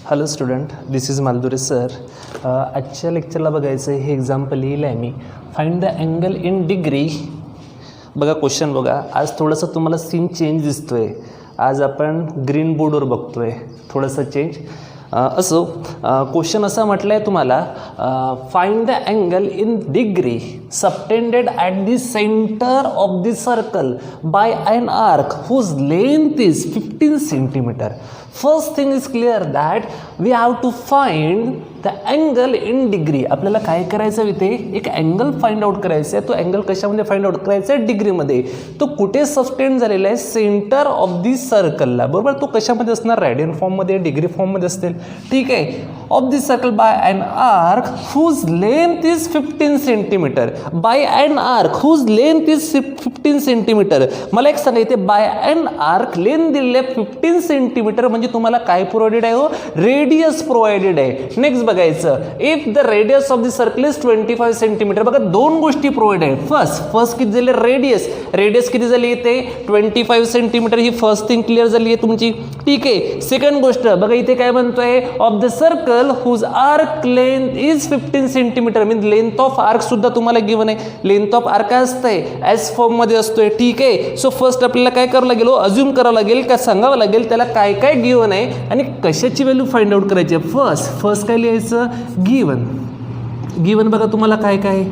Hello student, this is Maldure sir. आजच्या लेक्चरला बघायचं आहे, हे एक्झाम्पल लिहिलं आहे मी. Find the angle in degree. बघा क्वेश्चन बघा. आज थोडंसं तुम्हाला सीन चेंज दिसतो आहे. आज आपण ग्रीन बोर्डवर बघतो आहे, थोडंसं चेंज. असो, क्वेश्चन असा म्हटलं आहे तुम्हाला, find the angle in degree subtended at the centre of the circle by an arc whose length is 15 centimetre. First thing is clear that we have to find the angle in degree. आपल्याला काय करायचं आहे, इथे एक angle find out करायचा आहे. तो angle कशामध्ये फाइंड आउट करायचा आहे? डिग्रीमध्ये. तो कुठे सबटेंड झालेला आहे? सेंटर ऑफ दी सर्कलला, बरोबर. तो कशामध्ये असणार? रेडियन फॉर्ममध्ये, डिग्री फॉर्ममध्ये असतील, ठीक आहे. Of the circle by an arc whose length is 15 centimetre. By an arc whose length is 15 centimetre. मला एक सांगा, इथे बाय ॲन आर्क लेंथ दिलेली आहे 15 सेंटीमीटर. म्हणजे तुम्हाला काय प्रोव्हाइडेड आहे? हो, रेडियस प्रोव्हाइडेड आहे. नेक्स्ट बघायचं, if the radius of the circle is 25 centimetre. बघा, दोन गोष्टी प्रोव्हाइड आहे. फर्स्ट किती झाले? रेडियस किती झाली? इथे 25 सेंटीमीटर. ही फर्स्ट थिंग क्लिअर झाली आहे तुमची, ठीक आहे. सेकंड गोष्ट बघा, इथे काय म्हणतोय? Of the circle whose arc length is 15 centimetre. Mean length of arc सुद्धा तुम्हाला गिवन आहे. लेंथ ऑफ आर्क काय असतंय? एस फॉर्म मध्ये असतोय, ठीक आहे. सो फर्स्ट आपल्याला काय करावं लागेल? अज्युम करावं लागेल, का सांगावं लागेल त्याला काय काय गिवन आहे आणि कशाची व्हॅल्यू फाइंड आउट करायची आहे. फर्स्ट काय लिहायचं? गिवन बघा तुम्हाला काय काय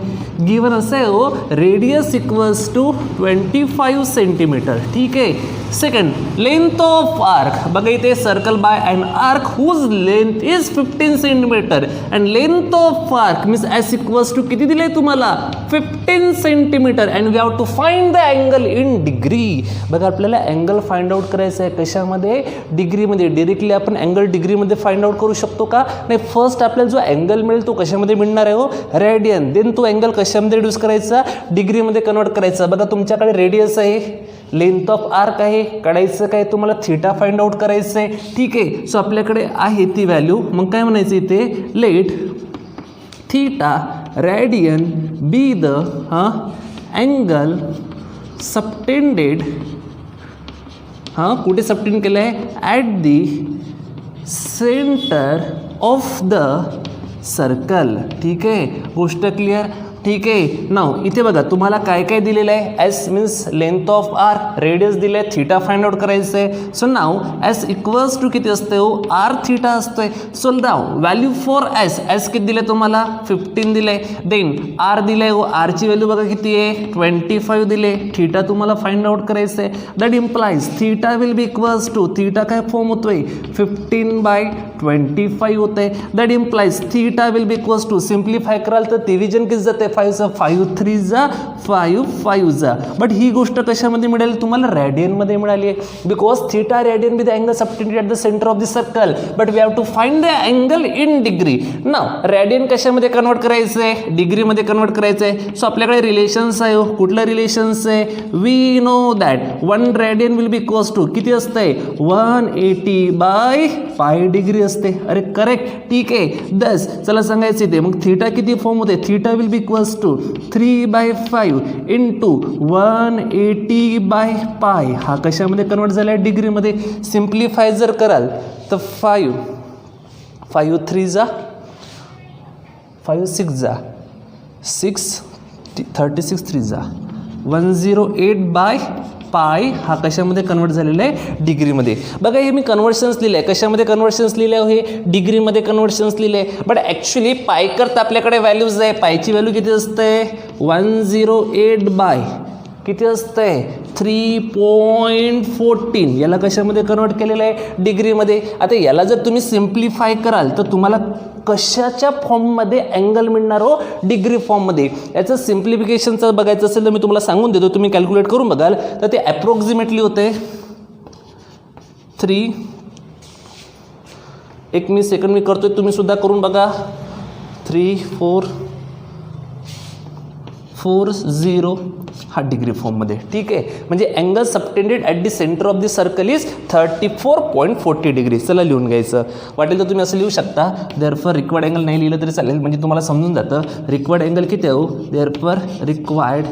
गिवन असं आहे. हो, रेडियस इक्वल्स टू 25 सेंटीमीटर, ठीक आहे. Second, length of arc. बघा इथे circle by and arc whose length is 15 centimetre and length of arc means S equals to किती दिले तुम्हाला? 15 centimetre. And we have to find the angle in degree. बघा, आपल्याला angle find out करायचं आहे. कशामध्ये? डिग्रीमध्ये. डिरेक्टली आपण अँगल डिग्रीमध्ये फाइंड आउट करू शकतो का? नाही. फर्स्ट आपल्याला जो अँगल मिळेल तो कशामध्ये मिळणार आहे? हो, रेडियन. देन तो अँगल कशामध्ये रिड्यूस करायचा? डिग्रीमध्ये कन्वर्ट करायचा. बघा, तुमच्याकडे रेडियस आहे, लेंथ ऑफ आर्क आहे, काढायचं काय तुम्हाला? थीटा फाइंड आउट करायचं आहे, ठीक आहे. सो आपल्याकडे आहे ती व्हॅल्यू. मग काय म्हणायचं इथे? Let theta radian be the angle subtended. कुठे सबटेंड केलं आहे? At the centre of the circle, ठीक आहे. गोष्ट क्लिअर, ठीक आहे. नाव इथे बघा तुम्हाला काय काय दिलेलं आहे? S means length of arc, radius दिले, थीटा फाइंड आउट करायचं आहे. So now S equals to किती असते? हो, आर थीटा असतोय. So now value for S किती दिले तुम्हाला? 15 दिले. देन आर दिले. हो, आरची व्हॅल्यू बघा किती आहे? 25 दिले. थीटा तुम्हाला फाइंड आउट करायचं आहे. That implies theta will be equals to, theta काय फॉर्म होतोय? 15/25 होते. That implies theta will be equals to, simplify कराल तर डिव्हिजन किती जाते? 5 3 जा 5 जा. बट ही गोष्ट कशामध्ये मिळेल तुम्हाला? रेडियनमध्ये मिळाली आहे. Because theta radian with angle subtended at the centre of the circle. But we have to find the angle in degree. Now radian कशामध्ये कन्वर्ट करायचं आहे? डिग्रीमध्ये कन्वर्ट करायचं आहे. सो आपल्याकडे रिलेशन्स आहे. कुठलं रिलेशन्स आहे? We know that 1 radian will be equals to किती असतंय? 180/π डिग्री असते. अरे करेक्ट, ठीक आहे. दस चला सांगायचं ते. मग थीटा किती फॉर्म होते? Theta will be equals to 3/5 into 180/π. हा कशामध्ये कन्वर्ट झाला आहे? डिग्रीमध्ये. सिम्प्लिफाय जर कराल तर 5 3 जा 5 6 जा 6 36 3 जा 108/π. हा कशामध्ये कन्वर्ट झालेला आहे? डिग्रीमध्ये. बघा, हे मी कन्वर्शन्स लिहिले आहे. कशामध्ये कन्वर्शन्स लिहिले आहे? हे डिग्रीमध्ये कन्वर्शन्स लिहिले आहे. बट ॲक्च्युली पाय करता आपल्याकडे व्हॅल्यूज आहे. पायची व्हॅल्यू किती असते? 108 किती असते? 3.14. याला कशामध्ये कन्वर्ट केलेलं आहे? डिग्रीमध्ये. आता याला जर तुम्ही सिम्प्लिफाय कराल तर तुम्हाला कशाच्या फॉर्ममध्ये अँगल मिळणार? हो, डिग्री फॉर्ममध्ये. याचं सिम्प्लिफिकेशनचं बघायचं असेल तर मी तुम्हाला सांगून देतो. तुम्ही कॅल्क्युलेट करून बघाल तर ते ॲप्रॉक्सिमेटली होते 3. एक मी सेकंड मी करतोय, तुम्ही सुद्धा करून बघा. 3.440 हा डिग्री फॉर्ममध्ये, ठीक आहे. म्हणजे angle subtended at the centre of the circle is 34.40 degree. चला लिहून घ्यायचं. वाटेल तर तुम्ही असं लिहू शकता. देअरफॉर रिक्वायर्ड अँगल नाही लिहिलं तरी चालेल, म्हणजे तुम्हाला समजून जातं रिक्वायर्ड अँगल किती आहे. Therefore required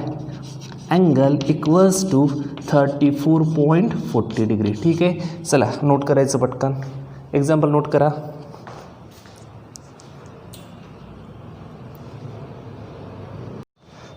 angle equals to 34.40 degree, ठीक आहे. चला नोट करायचं पटकन. एक्झाम्पल नोट करा.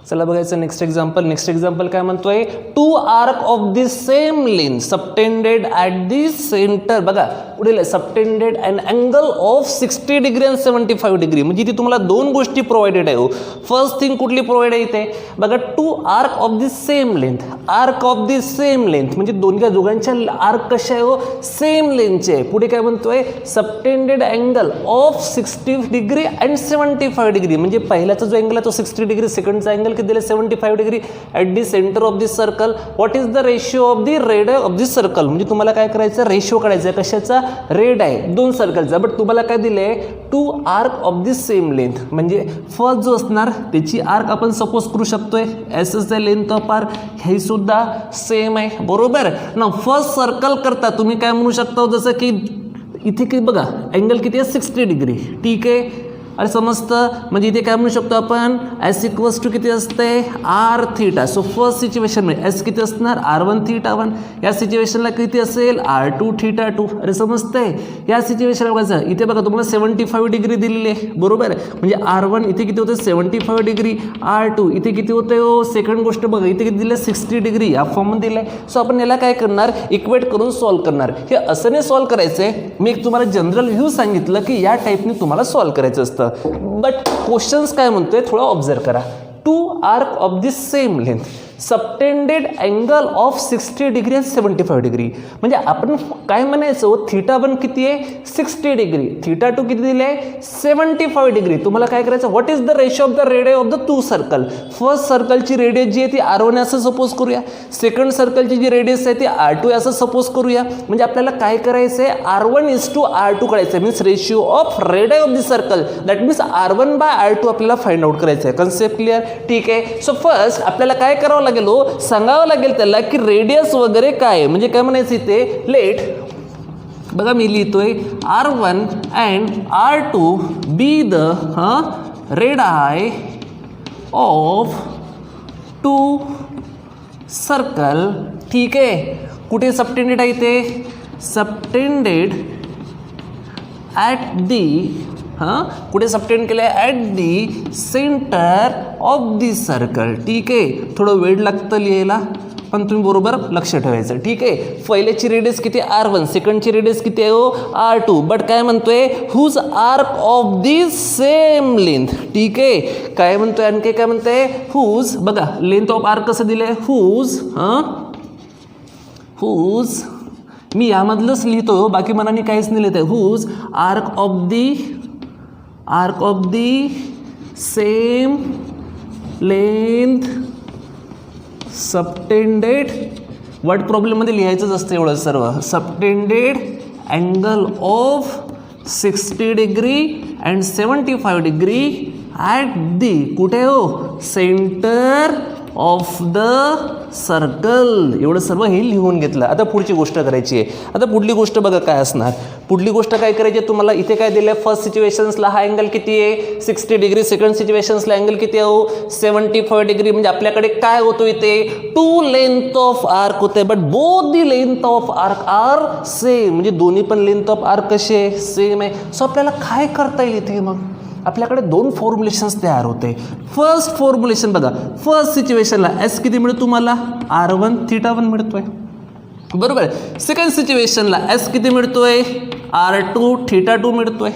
चला बघायचं नेक्स्ट एक्झाम्पल काय म्हणतोय, two arc of the same length subtended at the centre. बघा पुढे subtended and angle of 60 degree and 75 degree. म्हणजे इथे तुम्हाला दोन गोष्टी प्रोव्हाइडेड आहे. फर्स्ट थिंग कुठली प्रोव्हाइड आहे इथे बघा, two arc of the same length. Arc of the same length म्हणजे दोघांच्या आर्क कशा आहे हो, सेम लेंथचे आहे. पुढे काय म्हणतोय, subtended angle of 60 degree and 75 degree. म्हणजे पहिल्याचा जो अँगल आहे तो 60 डिग्री, सेकंडचा अँगल किती दिले 75 degree at the centre of the circle. What is the ratio of the radius of the circle. म्हणजे तुम्हाला काय करायचं, रेशिओ काढायचा आहे कशाचा, रेड आहे दोन सर्कलचा. बट तुम्हाला काय दिले, two arc of the same length. म्हणजे फर्स्ट जो असणार त्याची आर्क आपण सपोज करू शकतोय S is the length of arc, हे सुद्धा सेम आहे बरोबर ना. फर्स्ट सर्कल करता तुम्ही काय म्हणू शकता, जसं की इथे की बघा अँगल किती आहे 60 डिग्री, ठीक आहे. अरे समजतं, म्हणजे इथे काय म्हणू शकतो आपण, एस इक्वल्स टू किती असते R theta. So first situation मध्ये एस किती असणार R1 थीटा 1. या सिच्युएशनला किती असेल R2 थीटा 2. अरे समजतंय, या सिच्युएशनला बघायचं इथे बघा तुम्हाला 75 डिग्री दिलेली आहे बरोबर. म्हणजे R1 इथे किती होते 75 डिग्री, R2 इथे किती होते हो. सेकंड गोष्ट बघा इथे किती दिलं 60 डिग्री, या फॉर्ममध्ये दिलं आहे. सो आपण याला काय करणार, इक्वेट करून सॉल्व्ह करणार. हे असं नाही सॉल्व्ह करायचं आहे, मी एक तुम्हाला जनरल व्ह्यू सांगितलं की या टाईपने तुम्हाला सॉल्व्ह करायचं असतं. बट क्वेश्चन्स काय म्हणतोय थोडं ऑब्झर्व करा. Two arc of the same length subtended angle of 60 degree and 75 degree. म्हणजे आपण काय म्हणायचं, थीटा 1 किती आहे 60 डिग्री, थीटा 2 किती दिले 75 डिग्री. तुम्हाला काय करायचं, what is the ratio of the radius of the two circle. First सर्कलची रेडियस जी आहे ती R1 असं सपोज करूया, सेकंड सर्कलची जी रेडियस आहे ती R2 असं सपोज करूया. म्हणजे आपल्याला काय करायचं आहे, R1 इज टू R2 करायचं आहे, means ratio of radius of the circle. That means R1 by R2 आपल्याला फाइंड आउट करायचं आहे. कन्सेप्ट क्लिअर, ठीक आहे. सो फर्स्ट आपल्याला काय करावं लागेल, सांगावं लागेल त्याला की रेडियस वगैरे काय. म्हणजे काय म्हणायचं इथे, लेट बघा मी लिहितोय R1 and R2 be the radii of two circle, ठीक आहे. कुठे सबटेंडेड आहे ते, सबटेंडेड ॲट दी कुठे सबटेंड केलं आहे, at the centre of the circle, ठीक आहे. थोडं वेळ लागतं लिहायला पण तुम्ही बरोबर लक्ष ठेवायचं, ठीक आहे. पहिल्याची रेडियस किती R1, सेकंडची रेडियस किती आहे हो R2. बट काय म्हणतोय, whose arc of the same length, ठीक आहे. काय म्हणतोय आणखी काय म्हणतोय, हुज बघा लेंथ ऑफ आर्क कसं दिलंय, हुज मी यामधलंच लिहितो, बाकी मनाने काहीच नाही लिहित आहे. Whose arc of the same length subtended, word प्रॉब्लेममध्ये लिहायचंच असतं एवढं सर्व. Subtended angle of 60 degree and 75 degree at the कुठे हो, सेंटर ऑफ द सर्कल. एवढं सर्व हे लिहून घेतलं. आता पुढची गोष्ट करायची आहे. आता पुढली गोष्ट बघा काय असणार, पुढली गोष्ट काय करायची आहे तुम्हाला. इथे काय दिलं आहे, फर्स्ट सिच्युएशन्सला हा अँगल किती आहे 60 डिग्री, सेकंड सिच्युएशन्सला अँगल किती आहे हो 75 डिग्री. म्हणजे आपल्याकडे काय होतो इथे, टू लेंथ ऑफ आर्क होते, but both the length of arc are same. म्हणजे दोन्ही पण लेंथ ऑफ आर्क कसे आहे, सेम आहे. सो आपल्याला काय करता येईल इथे, मग आपल्याकडे दोन फॉर्म्युलेशन्स तयार होते. फर्स्ट फॉर्म्युलेशन बघा, फर्स्ट सिच्युएशनला एस किती मिळतो तुम्हाला R1 थीटा 1 मिळतोय बरोबर. सेकंड सिच्युएशनला एस किती मिळतोय R2 थीटा 2 मिळतोय.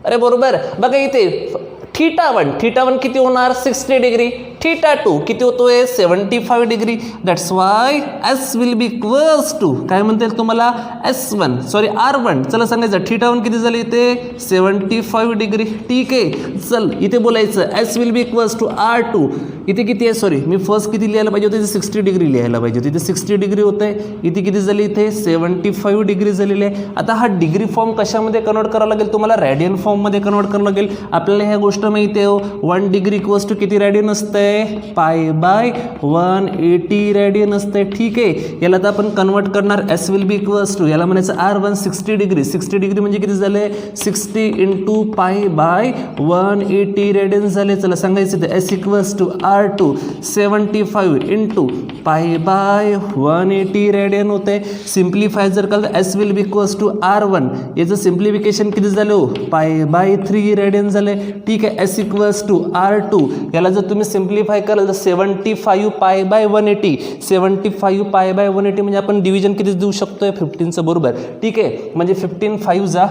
अरे बरोबर. बघा इथे थीटा 1 किती होणार 60 डिग्री, थीटा 2 किती होतोय 75 degree. That's why S will be equals to काय म्हणता येईल तुम्हाला R1 चला सांगायचं थीटा 1 किती झाली इथे 75 डिग्री, ठीक आहे. चल इथे बोलायचं S will be equals to R2 इथे किती आहे, मी फर्स्ट किती लिहायला पाहिजे होते, 60 डिग्री लिहायला पाहिजे होती, इथे 60 डिग्री होत आहे, इथे किती झाली इथे 75 डिग्री झालेली आहे. आता हा डिग्री फॉर्म कशामध्ये कन्वर्ट करावा लागेल तुम्हाला, रॅडियन फॉर्ममध्ये कन्वर्ट करावं लागेल. आपल्याला ह्या गोष्ट माहिती आहे 1 डिग्री इक्वल्स टू किती रॅडियन असतंय π/180 रॅडियन असते, ठीक आहे. याला तर आपण कन्वर्ट करणार S will be equals to याला म्हणायचं R1 60 डिग्री म्हणजे किती झाले 60 × π/180 रॅडियन झाले. चला सांगायचं ते s equals to R2 75 × π/180 radian होते. सिम्प्लिफाय जर केलं तर s will be equals to R1 याचं सिम्प्लिफिकेशन किती झालं π/3 रॅडियन झाले, ठीक आहे. एस इक्वल्स टू R2 याला जर तुम्ही सिम्प्लिफाय सिम्प्लिफाय कराल तर 75 पाय बाय 180, 75 पाय बाय 180 म्हणजे आपण डिव्हिजन किती देऊ शकतोय 15चं, बरोबर. ठीक आहे, म्हणजे 15 5 जा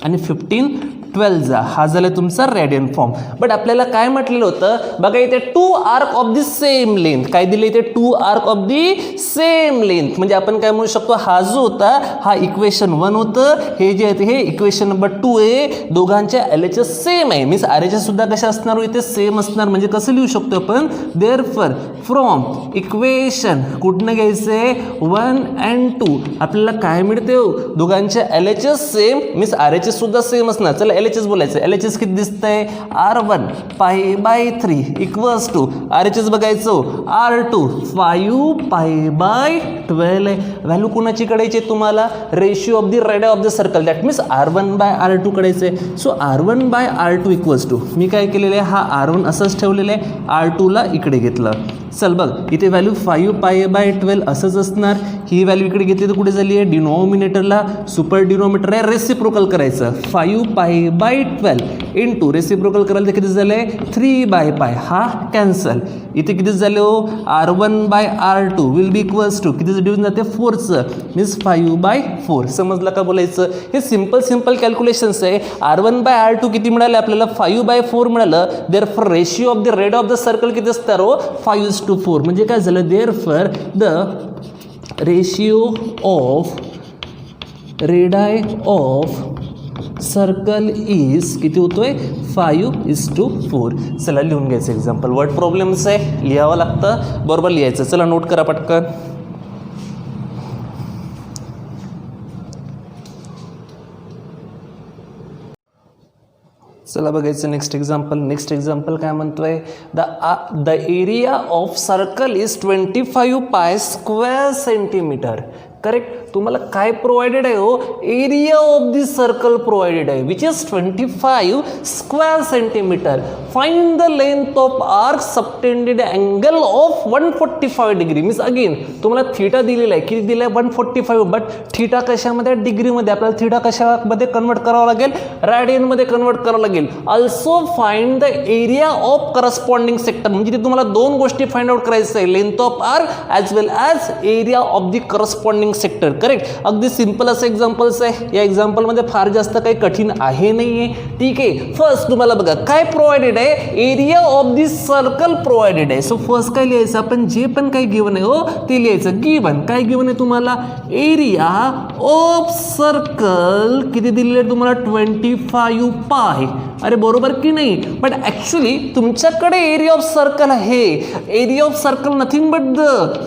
आणि 15 12 जा, हा झाला तुमचा रेडियन फॉर्म. बट आपल्याला काय म्हटलेलं होतं बघा, इथे 2 arc of the same length, काय दिले इथे 2 arc of the same length, म्हणजे आपण काय म्हणू शकतो, हा जो होता हा इक्वेशन 1 होतं, हे जे आहे हे इक्वेशन नंबर 2 आहे. दोघांच्या LHS सेम आहे, मीन्स RHS सुद्धा कशा असणार, इथे सेम असणार. म्हणजे कसं लिहू शकतो आपण, देअरफॉर फ्रॉम इक्वेशन कुठनं घ्यायचंय 1 and 2 आपल्याला काय मिळते हो, दोघांच्या LHS सेम, मीन्स RHS सुद्धा सेम असणार. चला LHS बोलायचं, LHS किती दिसतंय R1 pi by 3 equals to RHS बघायचं R2 5 पाय बाय 12 आहे. व्हॅल्यू कोणाची काढायची तुम्हाला, ratio of the radius of the circle, that means R1 by R2 काढायचं आहे. So R1 by R2 equals to, मी काय केलेलं आहे, हा R1 असंच ठेवलेलं आहे, R2ला इकडे घेतलं. चल बघ, इथे व्हॅल्यू 5 पाय बाय 12 असंच असणार. ही व्हॅल्यू इकडे घेतली तर कुठे झाली आहे, डिनॉमिनेटरला सुपर डिनॉमिनेटर आहे, रेसिप्रोकल करायचं. 5 पाय बाय 12 इंटू रेसिप्रोकल करायला तर किती झालं आहे 3 बाय पाय, हा कॅन्सल. इथे किती झाले हो, R1 by R2 will be equals to कितीचं डिव्हिजन जाते 4चं, मीन्स 5 बाय 4. समजलं का बोलायचं, हे सिम्पल कॅल्क्युलेशन्स आहे. R1 बाय R2 किती मिळाले आपल्याला, 5 बाय 4 मिळालं. Therefore ratio of the radius of the circle किती असणार हो, 5:4. म्हणजे काय झालं, therefore the ratio of radii of circle is किती होतोय 5:4. चला लिहून घ्यायचं एक्झाम्पल. वर्ड प्रॉब्लेम्स आहे, लिहावं लागतं, बरोबर लिहायचं. चला नोट करा पटकन. चला बघायचं नेक्स्ट एक्झाम्पल काय म्हणतोय, the area of circle is 25 pi square centimetre. Correct, तुम्हाला काय प्रोव्हाइडेड आहे हो, area of the circle provided आहे, which is 25 square centimetre. Find the length of arc subtended angle of 145 degree. Means again तुम्हाला theta दिलेला आहे, किती दिला आहे 145, बट थिटा कशामध्ये डिग्रीमध्ये, आपल्याला थिटा कशामध्ये कन्वर्ट करावं लागेल, रॅडियनमध्ये कन्वर्ट करावं लागेल. Also find the area of corresponding sector, म्हणजे ते तुम्हाला दोन गोष्टी फाइंड आउट करायचं आहे, length of arc as well as area of the corresponding sector. Correct, अगदी सिंपल असं एक्झाम्पल्स आहे. या एक्झाम्पलमध्ये फार जास्त काही कठीण आहे नाही आहे. ठीक आहे, फर्स्ट तुम्हाला बघा काय प्रोव्हाइडेड आहे, area of the circle provided आहे. सो फर्स्ट काय लिहायचं आपण, जे पण काही गिवन आहे हो ते लिहायचं. गिवन काय गिवन आहे तुम्हाला, एरिया ऑफ सर्कल किती दिलेलं आहे तुम्हाला 25 पाय. अरे बरोबर की नाही, बट ॲक्च्युली तुमच्याकडे एरिया ऑफ सर्कल आहे, area of circle nothing but the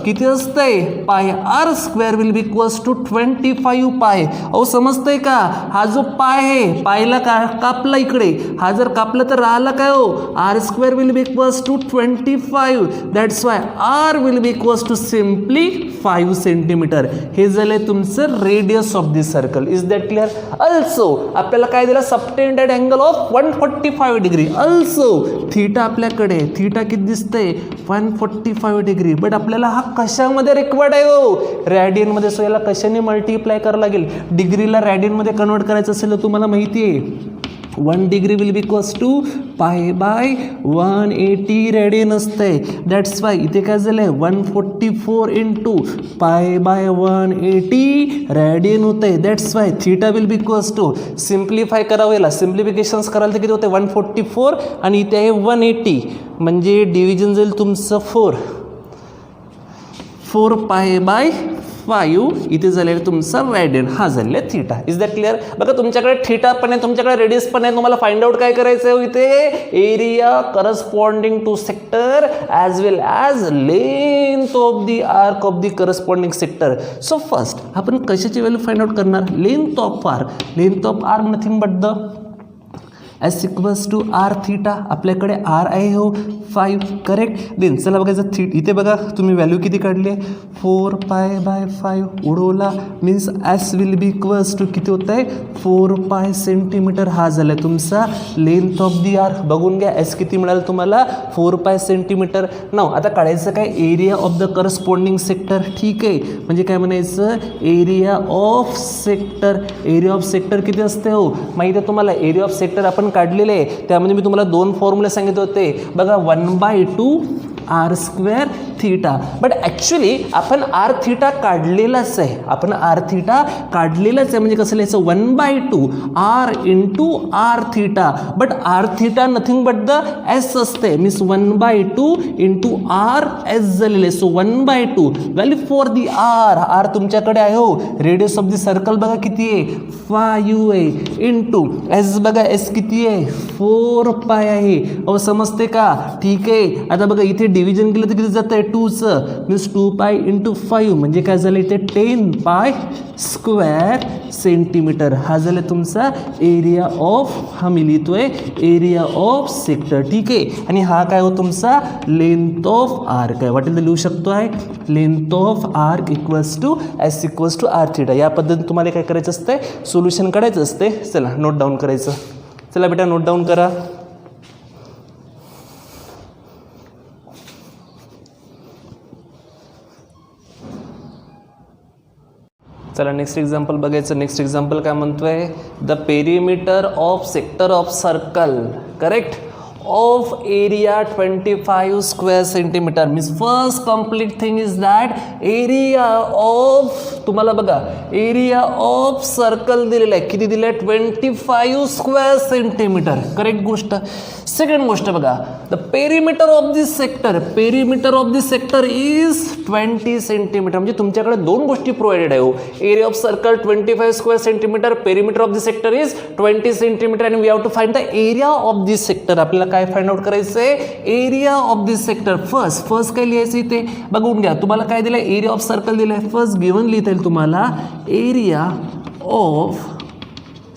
किती असतंय pi R square will be equals to 25 pi. अहो समजतंय का, हा जो पाय आहे पायला कापला इकडे, हा जर कापला तर राहिला काय हो, R square will be equals to 25. That's why R will be equals to simply 5 centimetre. हे झालंय तुमचं radius of the circle. Is that clear. Also आपल्याला काय दिलं, subtended angle of 145 degree. Also theta आपल्याकडे, थीटा किती दिसतंय 145 डिग्री. बट आपल्याला हा कशामध्ये रिक्वायर्ड आहे हो, रॅडियनमध्ये. सो याला कशाने मल्टिप्लाय करावं लागेल, डिग्रीला रॅडियनमध्ये कन्वर्ट करायचं असेल तर तुम्हाला माहिती आहे 1 degree will be equals to pi by 180 radian असतंय. दॅट्स वाय इथे काय झालंय 144 इंटू पाय बाय 180 रेडियन होत आहे. That's why theta will be equals to, simplify करावं, याला सिम्प्लिफिकेशन्स करायला तर किती होते 144 आणि इथे आहे 180, म्हणजे डिव्हिजन जाईल तुमचं 4 पाय बाय 5. इथे झालेलं तुमचा रॅडियन, हा झालेला थीटा. Is that clear. बघा तुमच्याकडे थीटा पण आहे, तुमच्याकडे रेडियस पण आहे. तुम्हाला फाइंड आउट काय करायचं आहे इथे, area corresponding to sector as well as length of the arc of the corresponding sector. So first आपण कशाची व्हॅल्यू फाइंड आउट करणार, length of arc. Length of arc nothing but the S equals to R theta. आपल्याकडे R आहे हो 5. Correct. Then चला बघायचं इथे बघा तुम्ही व्हॅल्यू किती काढली आहे 4 पाय बाय 5 उडवला, means S will be equals to किती होत आहे 4 पाय सेंटीमीटर. हा झाला तुमचा लेंथ ऑफ दी आर्क. बघून घ्या एस किती मिळालं तुम्हाला 4 पाय सेंटीमीटर. नाव आता काढायचं काय, area of the corresponding sector. ठीक आहे, म्हणजे काय म्हणायचं area of sector. Area of sector किती असते हो माहिती आहे तुम्हाला, एरिया ऑफ सेक्टर आपण काढलेले आहे त्यामध्ये मी तुम्हाला 2 फॉर्म्युले सांगितले होते बघा 1/2 R square theta. But actually आपण आर थीटा काढलेलाच आहे, आपण आर थीटा काढलेलाच आहे. म्हणजे कसं लिहायचं 1/2 R into R theta. But R theta nothing but the S असते, मीन्स 1/2 इंटू आर एस झालेले. So 1/2 value for the R. R तुमच्याकडे आहे हो. रेडियस ऑफ द सर्कल बघा किती आहे 5u आहे इंटू एस बघा एस किती आहे 4π आहे. अहो समजते का? ठीक आहे. आता बघा इथे डिव्हिजन केलं तर किती जातं आहे 2चं, मीन्स 2π इंटू 5 म्हणजे काय झालं इथे 10π स्क्वेअर सेंटीमीटर. हा झाला तुमचा एरिया ऑफ, हा मी लिहितोय एरिया ऑफ सेक्टर. ठीक आहे. आणि हा काय हो तुमचा लेंथ ऑफ आर्क आहे. वाटेल तर लिहू शकतो आहे length of arc equals to S equals to R theta. या पद्धतीने तुम्हाला काय करायचं असते सोल्युशन काढायचं असते. चला नोट डाऊन करायचं. चला बेटा नोट डाऊन करा. चला नेक्स्ट एक्झाम्पल बघायचं. नेक्स्ट एक्झाम्पल काय म्हणतोय the perimeter of sector of circle correct of area 25 square centimeter. means first complete thing is that area of तुम्हाला बघा एरिया ऑफ सर्कल दिलेला आहे किती दिलं आहे 25 स्क्वेअर सेंटीमीटर. करेक्ट गोष्ट. सेकंड गोष्ट बघा the perimeter of this sector. Perimeter of this sector is 20 centimetre. म्हणजे तुमच्याकडे 2 गोष्टी प्रोव्हाइडेड आहे हो. Area of circle 25 square centimetre, perimeter of this sector is 20 centimetre and we have to find the area of this sector. आपल्याला काय find out करायचं आहे area of this sector. First काय लिहायचं इथे बघून घ्या. तुम्हाला काय दिलं एरिया ऑफ सर्कल दिलं आहे. फर्स्ट गिवन लिहिता येईल तुम्हाला area of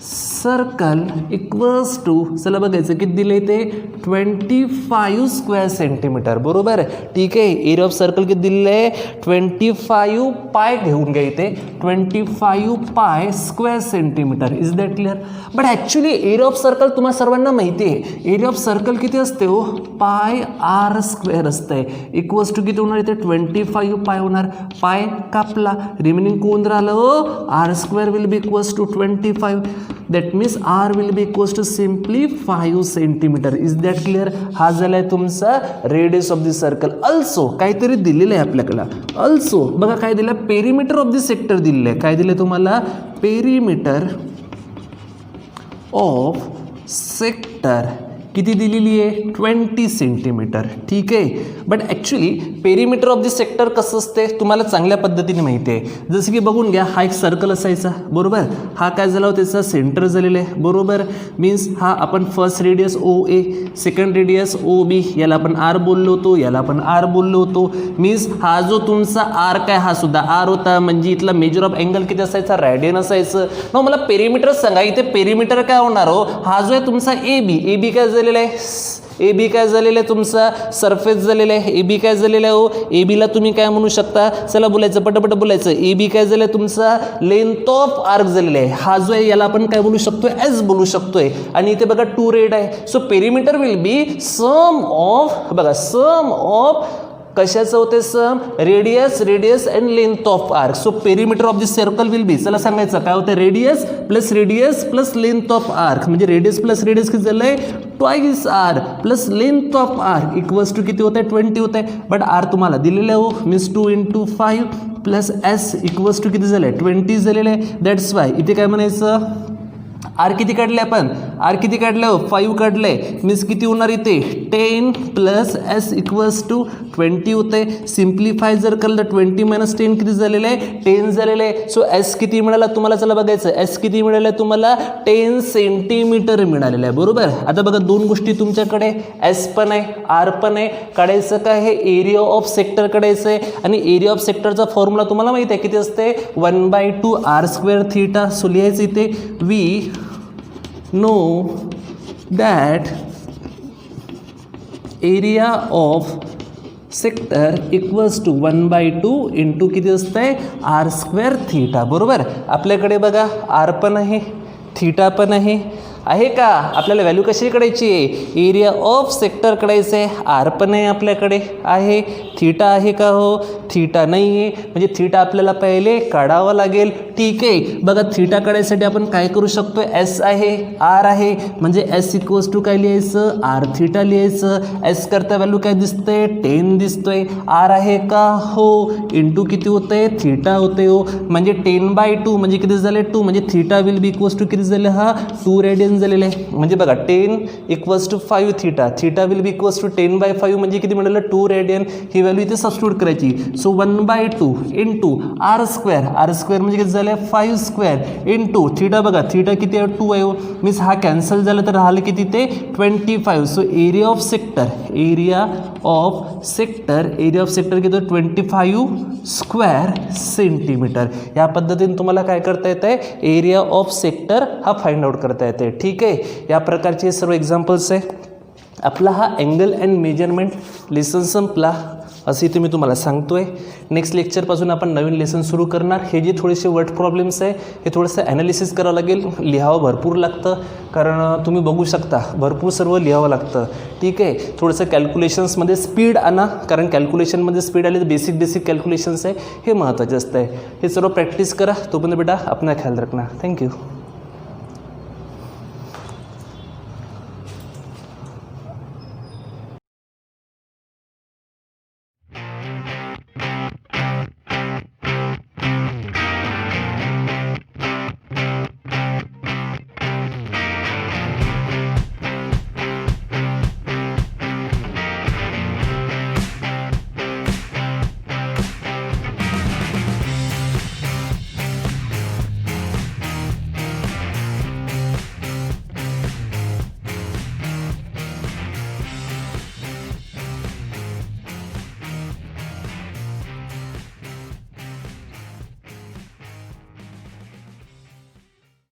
circle equals to चला बघायचं किती दिले ते 25 स्क्वेअर सेंटीमीटर. बरोबर. ठीक आहे. एरिया ऑफ सर्कल किती दिलेलं आहे 25 पाय घेऊन घ्या इथे 25 pi square centimetre. Is that clear? But actually area of circle तुम्हाला सर्वांना माहिती आहे एरिया ऑफ सर्कल किती असते हो पाय आर स्क्वेअर असते. इक्वल्स टू किती होणार इथे 25 पाय होणार. पाय कापला रिमेनिंग कोण राहिलं हो R square will be equals to 25. That means r will be equals to simply 5 centimetre. Is that clear? हा झाला आहे तुमचा radius of this circle. Also काहीतरी दिलेलं आहे आपल्याकडं. अल्सो बघा काय दिलं पेरिमीटर ऑफ दिस सेक्टर दिलेलं आहे. काय दिलं तुम्हाला पेरिमीटर ऑफ सेक्टर किती दिलेली आहे 20 सेंटीमीटर. ठीक आहे. But actually perimeter of this sector कसं असते तुम्हाला चांगल्या पद्धतीने माहिती आहे. जसं की बघून घ्या हा एक सर्कल असायचा. बरोबर. हा काय झाला होता त्याचा सेंटर झालेला आहे. बरोबर. मीन्स हा आपण फर्स्ट रेडियस ओ ए, सेकंड रेडियस ओ बी, याला आपण आर बोललो होतो, याला आपण आर बोललो होतो. मीन्स हा जो तुमचा आर काय हा सुद्धा आर होता. म्हणजे इथला मेजर ऑफ अँगल किती असायचा रॅडियन असायचं. मग मला पेरिमीटर सांगा इथे पेरिमीटर काय होणार हो. हा जो आहे तुमचा ए बी काय झालेला आहे ए बी काय झालेलं आहे तुमचा सरफेस झालेला आहे. ए बी काय झालेलं आहे हो ए बीला तुम्ही काय म्हणू शकता चला बोलायचं पटपट बोलायचं. ए बी काय झालं तुमचा लेंथ ऑफ आर्क झालेला आहे. हा जो आहे याला आपण काय बोलू शकतोय एस बोलू शकतोय. आणि इथे बघा 2 रेड आहे. So perimeter will be sum of बघा सम ऑफ कशाचं होते sum radius and length of arc. So perimeter of this circle will be चला सांगायचं काय होतं radius plus length of arc. म्हणजे रेडियस प्लस रेडियस किती झालं आहे twice r plus length of arc equals to किती होत आहे 20 होत आहे. बट आर तुम्हाला दिलेलं आहे हो means 2 × 5 plus s equals to किती झालं आहे 20 झालेलं आहे. दॅट्स वाय इथे काय म्हणायचं आर किती काढले आपण आर किती काढले हो 5 काढले. मीन्स किती होणार इथे 10 प्लस एस इक्वल्स टू 20 होते. सिम्प्लिफाय जर केलं तर 20 - 10 किती झालेलं आहे 10 झालेलं आहे. सो एस किती मिळाला तुम्हाला चला बघायचं एस किती मिळालं आहे तुम्हाला 10 सेंटीमीटर मिळालेलं आहे. बरोबर. आता बघा 2 गोष्टी तुमच्याकडे एस पण आहे आर पण आहे. काढायचं काय हे एरिया ऑफ सेक्टर काढायचं आहे. आणि एरिया ऑफ सेक्टरचा फॉर्म्युला तुम्हाला माहिती आहे किती असते 1/2 आर स्क्वेअर थीटा. सो लिहायचं इथे we know that area of sector equals to 1/2 into किती असतंय आर स्क्वेअर थीटा. बरोबर. आपल्याकडे बघा आर पण आहे थीटा पण आहे आहे का? आपल्याला व्हॅल्यू कशी काढायची आहे? एरिया ऑफ सेक्टर काढायचं आहे. आर पण आहे आपल्याकडे आहे. थीटा आहे का? हो, थीटा नाही आहे, म्हणजे थीटा आपल्याला पहिले काढावं लागेल. ठीक आहे, बघा थीटा काढायसाठी आपण काय करू शकतो? एस आहे, आर आहे, म्हणजे एस इक्वल्स टू काय लिहायचं? आर थीटा लिहायचं. एस करता व्हॅल्यू काय दिसतंय? 10 दिसतोय. आर आहे का? हो, इंटू किती होतंय? थीटा होते हो, म्हणजे 10/2 म्हणजे किती झाले? 2, म्हणजे theta will be equals to किती झाले? हा 2 रेडियन झालेले आहे. म्हणजे बघा 10 equals to 5 theta, theta will be equals to 10/5 म्हणजे किती मिळालं? 2 रेडियन. ही व्हॅल्यू इथे सबस्टिट्यूट करायची. So 1/2 into r square, r square म्हणजे किती झाले? 5 स्क्वेअर इंटू थीटा. बघा थीटा किती आहे? 2 आहे हो, मीन्स हा कॅन्सल झाला तर राहिलं किती ते 25. So area of sector, area of sector, area of sector किती? 25 स्क्वेअर सेंटीमीटर. या पद्धतीने तुम्हाला काय करता येतं आहे? एरिया ऑफ सेक्टर हा फाइंड आउट करता येते. ठीक आहे, या प्रकारचे सर्व एक्झाम्पल्स आहे. आपला हा अँगल अँड मेजरमेंट लेसन संपला असं इथे मी तुम्हाला सांगतो आहे. नेक्स्ट लेक्चरपासून आपण नवीन लेसन सुरू करणार. हे जे थोडेसे वर्ड प्रॉब्लेम्स आहे हे थोडंसं ॲनालिसिस करावं लागेल, लिहावं भरपूर लागतं, कारण तुम्ही बघू शकता भरपूर सर्व लिहावं लागतं. ठीक आहे, थोडंसं कॅल्क्युलेशन्समध्ये स्पीड आणा, कारण कॅल्क्युलेशनमध्ये स्पीड आली तर बेसिक कॅल्क्युलेशन्स आहे हे महत्त्वाचे असतं आहे. हे सर्व प्रॅक्टिस करा. तोपर्यंत बेटा अपना ख्याल रखना. थँक्यू.